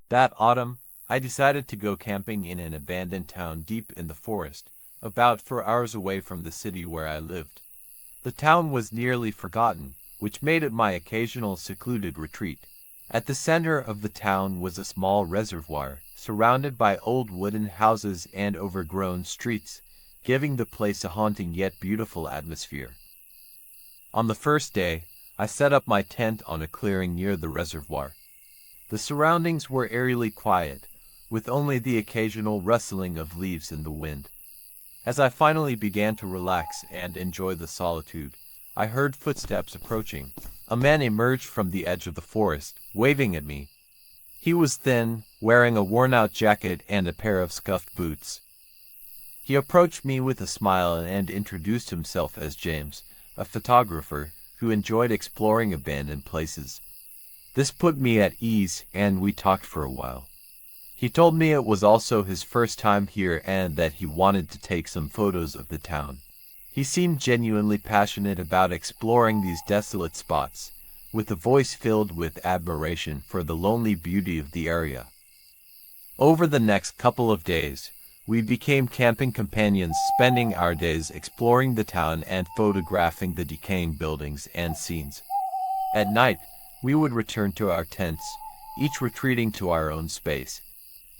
That autumn, I decided to go camping in an abandoned town deep in the forest, about 4 hours away from the city where I lived. The town was nearly forgotten, which made it my occasional secluded retreat. At the center of the town was a small reservoir, surrounded by old wooden houses and overgrown streets, giving the place a haunting yet beautiful atmosphere. On the first day, I set up my tent on a clearing near the reservoir. The surroundings were eerily quiet, with only the occasional rustling of leaves in the wind. As I finally began to relax and enjoy the solitude, I heard footsteps approaching. A man emerged from the edge of the forest, waving at me. He was thin, wearing a worn-out jacket and a pair of scuffed boots. He approached me with a smile and introduced himself as James, a photographer who enjoyed exploring abandoned places. This put me at ease, and we talked for a while. He told me it was also his first time here and that he wanted to take some photos of the town. He seemed genuinely passionate about exploring these desolate spots, with a voice filled with admiration for the lonely beauty of the area. Over the next couple of days, we became camping companions, spending our days exploring the town and photographing the decaying buildings and scenes. At night, we would return to our tents, each retreating to our own space.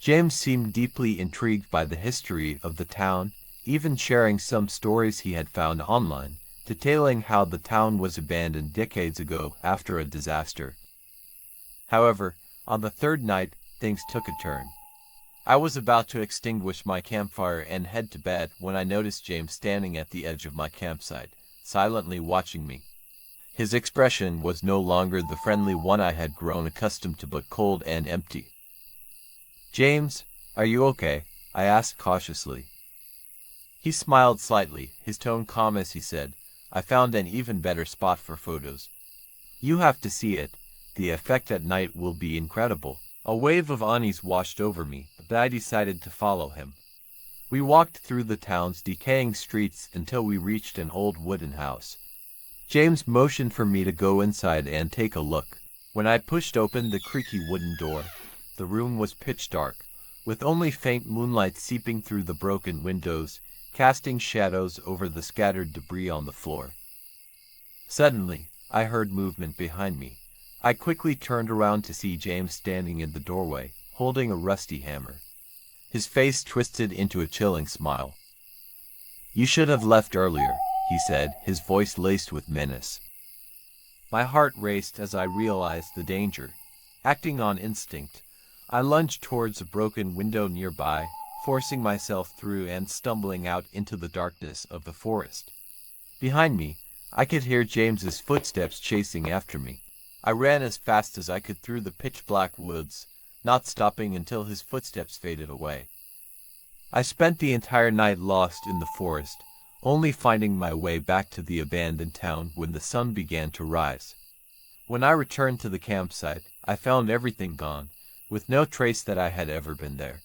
James seemed deeply intrigued by the history of the town, even sharing some stories he had found online, detailing how the town was abandoned decades ago after a disaster. However, on the third night, things took a turn. I was about to extinguish my campfire and head to bed when I noticed James standing at the edge of my campsite, silently watching me. His expression was no longer the friendly one I had grown accustomed to, but cold and empty. "James, are you okay?" I asked cautiously. He smiled slightly, his tone calm as he said, "I found an even better spot for photos. You have to see it. The effect at night will be incredible." A wave of unease washed over me, but I decided to follow him. We walked through the town's decaying streets until we reached an old wooden house. James motioned for me to go inside and take a look. When I pushed open the creaky wooden door, the room was pitch dark, with only faint moonlight seeping through the broken windows, casting shadows over the scattered debris on the floor. Suddenly, I heard movement behind me. I quickly turned around to see James standing in the doorway, holding a rusty hammer. His face twisted into a chilling smile. "You should have left earlier," he said, his voice laced with menace. My heart raced as I realized the danger. Acting on instinct, I lunged towards a broken window nearby, forcing myself through and stumbling out into the darkness of the forest. Behind me, I could hear James's footsteps chasing after me. I ran as fast as I could through the pitch-black woods, not stopping until his footsteps faded away. I spent the entire night lost in the forest, only finding my way back to the abandoned town when the sun began to rise. When I returned to the campsite, I found everything gone, with no trace that I had ever been there.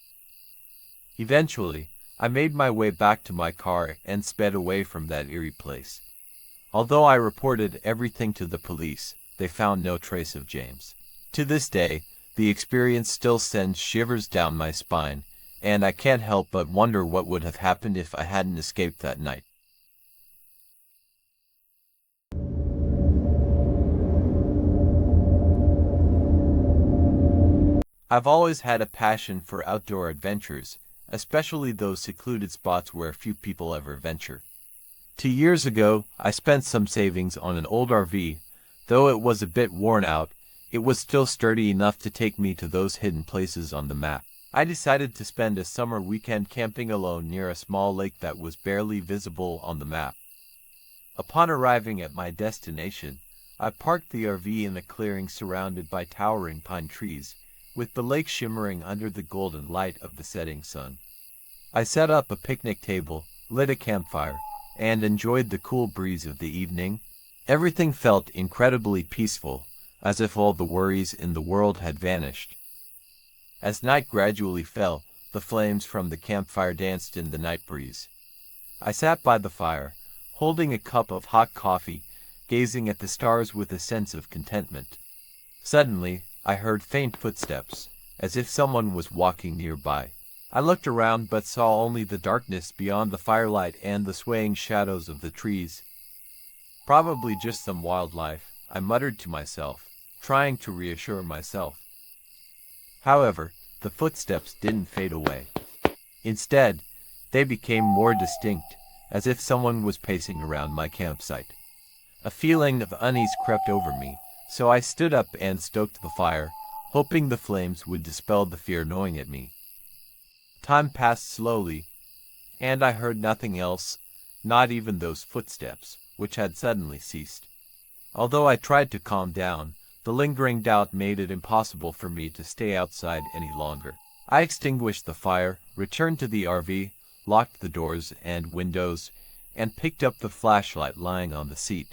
Eventually, I made my way back to my car and sped away from that eerie place. Although I reported everything to the police, they found no trace of James. To this day, the experience still sends shivers down my spine, and I can't help but wonder what would have happened if I hadn't escaped that night. I've always had a passion for outdoor adventures, especially those secluded spots where few people ever venture. 2 years ago, I spent some savings on an old RV. Though it was a bit worn out, it was still sturdy enough to take me to those hidden places on the map. I decided to spend a summer weekend camping alone near a small lake that was barely visible on the map. Upon arriving at my destination, I parked the RV in a clearing surrounded by towering pine trees, with the lake shimmering under the golden light of the setting sun. I set up a picnic table, lit a campfire, and enjoyed the cool breeze of the evening. Everything felt incredibly peaceful, as if all the worries in the world had vanished. As night gradually fell, the flames from the campfire danced in the night breeze. I sat by the fire, holding a cup of hot coffee, gazing at the stars with a sense of contentment. Suddenly, I heard faint footsteps, as if someone was walking nearby. I looked around but saw only the darkness beyond the firelight and the swaying shadows of the trees. Probably just some wildlife, I muttered to myself, trying to reassure myself. However, the footsteps didn't fade away. Instead, they became more distinct, as if someone was pacing around my campsite. A feeling of unease crept over me, so I stood up and stoked the fire, hoping the flames would dispel the fear gnawing at me. Time passed slowly, and I heard nothing else, not even those footsteps, which had suddenly ceased. Although I tried to calm down, the lingering doubt made it impossible for me to stay outside any longer. I extinguished the fire, returned to the RV, locked the doors and windows, and picked up the flashlight lying on the seat.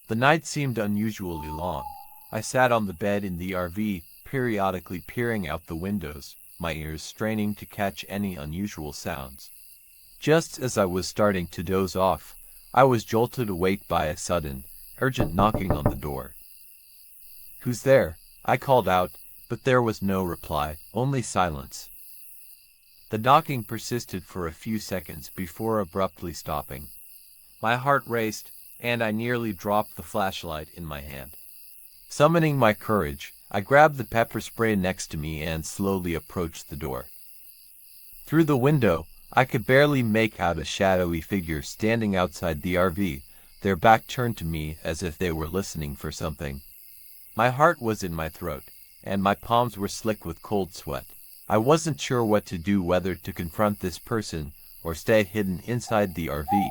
The night seemed unusually long. I sat on the bed in the RV, periodically peering out the windows, my ears straining to catch any unusual sounds. Just as I was starting to doze off, I was jolted awake by a sudden, urgent knocking on the door. "Who's there?" I called out, but there was no reply, only silence. The knocking persisted for a few seconds before abruptly stopping. My heart raced, and I nearly dropped the flashlight in my hand. Summoning my courage, I grabbed the pepper spray next to me and slowly approached the door. Through the window, I could barely make out a shadowy figure standing outside the RV, their back turned to me as if they were listening for something. My heart was in my throat, and my palms were slick with cold sweat. I wasn't sure what to do, whether to confront this person or stay hidden inside the RV.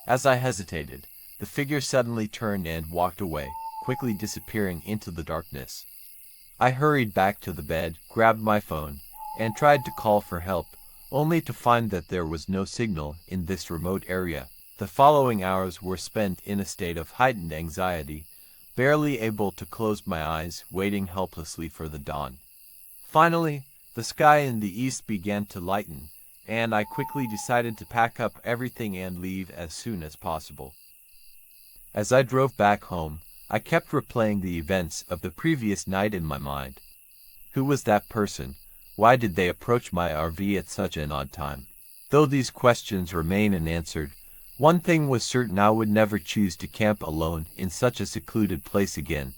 As I hesitated, the figure suddenly turned and walked away, quickly disappearing into the darkness. I hurried back to the bed, grabbed my phone, and tried to call for help, only to find that there was no signal in this remote area. The following hours were spent in a state of heightened anxiety, barely able to close my eyes, waiting helplessly for the dawn. Finally, the sky in the east began to lighten, and I quickly decided to pack up everything and leave as soon as possible. As I drove back home, I kept replaying the events of the previous night in my mind. Who was that person? Why did they approach my RV at such an odd time? Though these questions remain unanswered, one thing was certain: I would never choose to camp alone in such a secluded place again.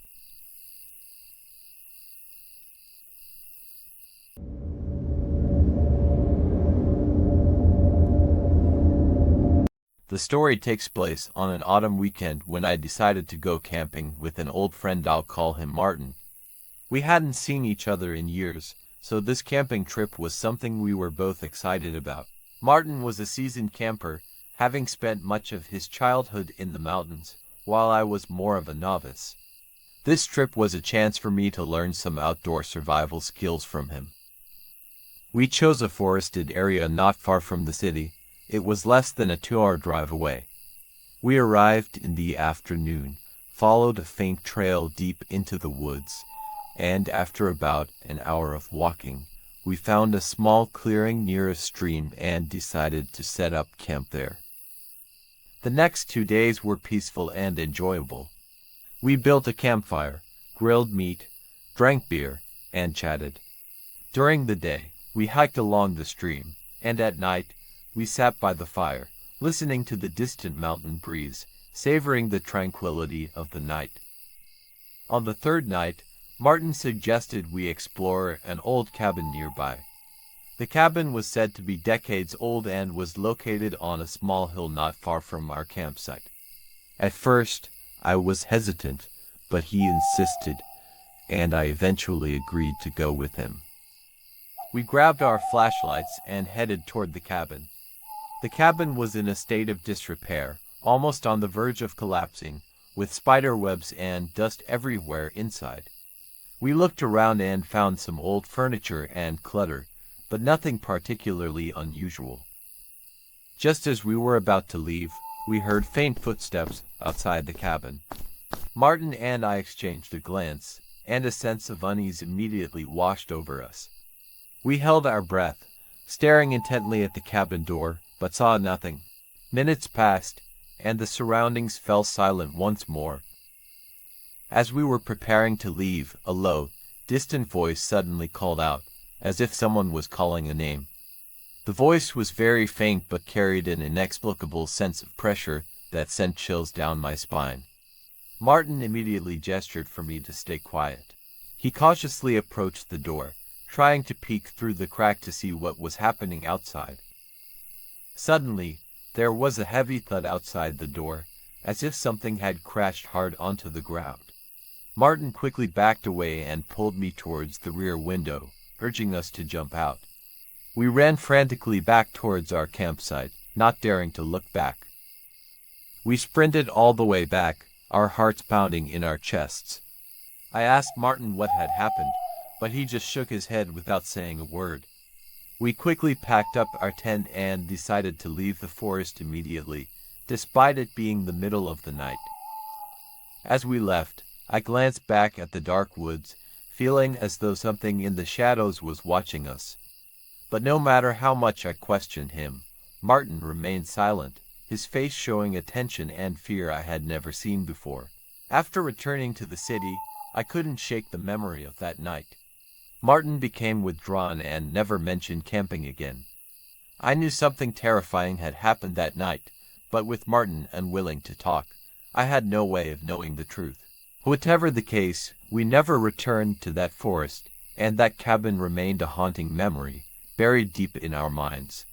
The story takes place on an autumn weekend when I decided to go camping with an old friend. I'll call him Martin. We hadn't seen each other in years, so this camping trip was something we were both excited about. Martin was a seasoned camper, having spent much of his childhood in the mountains, while I was more of a novice. This trip was a chance for me to learn some outdoor survival skills from him. We chose a forested area not far from the city. It was less than a 2-hour drive away. We arrived in the afternoon, followed a faint trail deep into the woods, and after about an hour of walking, we found a small clearing near a stream and decided to set up camp there. The next 2 days were peaceful and enjoyable. We built a campfire, grilled meat, drank beer, and chatted. During the day, we hiked along the stream, and at night, we sat by the fire, listening to the distant mountain breeze, savoring the tranquility of the night. On the third night, Martin suggested we explore an old cabin nearby. The cabin was said to be decades old and was located on a small hill not far from our campsite. At first, I was hesitant, but he insisted, and I eventually agreed to go with him. We grabbed our flashlights and headed toward the cabin. The cabin was in a state of disrepair, almost on the verge of collapsing, with spider webs and dust everywhere inside. We looked around and found some old furniture and clutter, but nothing particularly unusual. Just as we were about to leave, we heard faint footsteps outside the cabin. Martin and I exchanged a glance, and a sense of unease immediately washed over us. We held our breath, staring intently at the cabin door, but saw nothing. Minutes passed, and the surroundings fell silent once more. As we were preparing to leave, a low, distant voice suddenly called out, as if someone was calling a name. The voice was very faint but carried an inexplicable sense of pressure that sent chills down my spine. Martin immediately gestured for me to stay quiet. He cautiously approached the door, trying to peek through the crack to see what was happening outside. Suddenly, there was a heavy thud outside the door, as if something had crashed hard onto the ground. Martin quickly backed away and pulled me towards the rear window, urging us to jump out. We ran frantically back towards our campsite, not daring to look back. We sprinted all the way back, our hearts pounding in our chests. I asked Martin what had happened, but he just shook his head without saying a word. We quickly packed up our tent and decided to leave the forest immediately, despite it being the middle of the night. As we left, I glanced back at the dark woods, feeling as though something in the shadows was watching us. But no matter how much I questioned him, Martin remained silent, his face showing a tension and fear I had never seen before. After returning to the city, I couldn't shake the memory of that night. Martin became withdrawn and never mentioned camping again. I knew something terrifying had happened that night, but with Martin unwilling to talk, I had no way of knowing the truth. Whatever the case, we never returned to that forest, and that cabin remained a haunting memory, buried deep in our minds.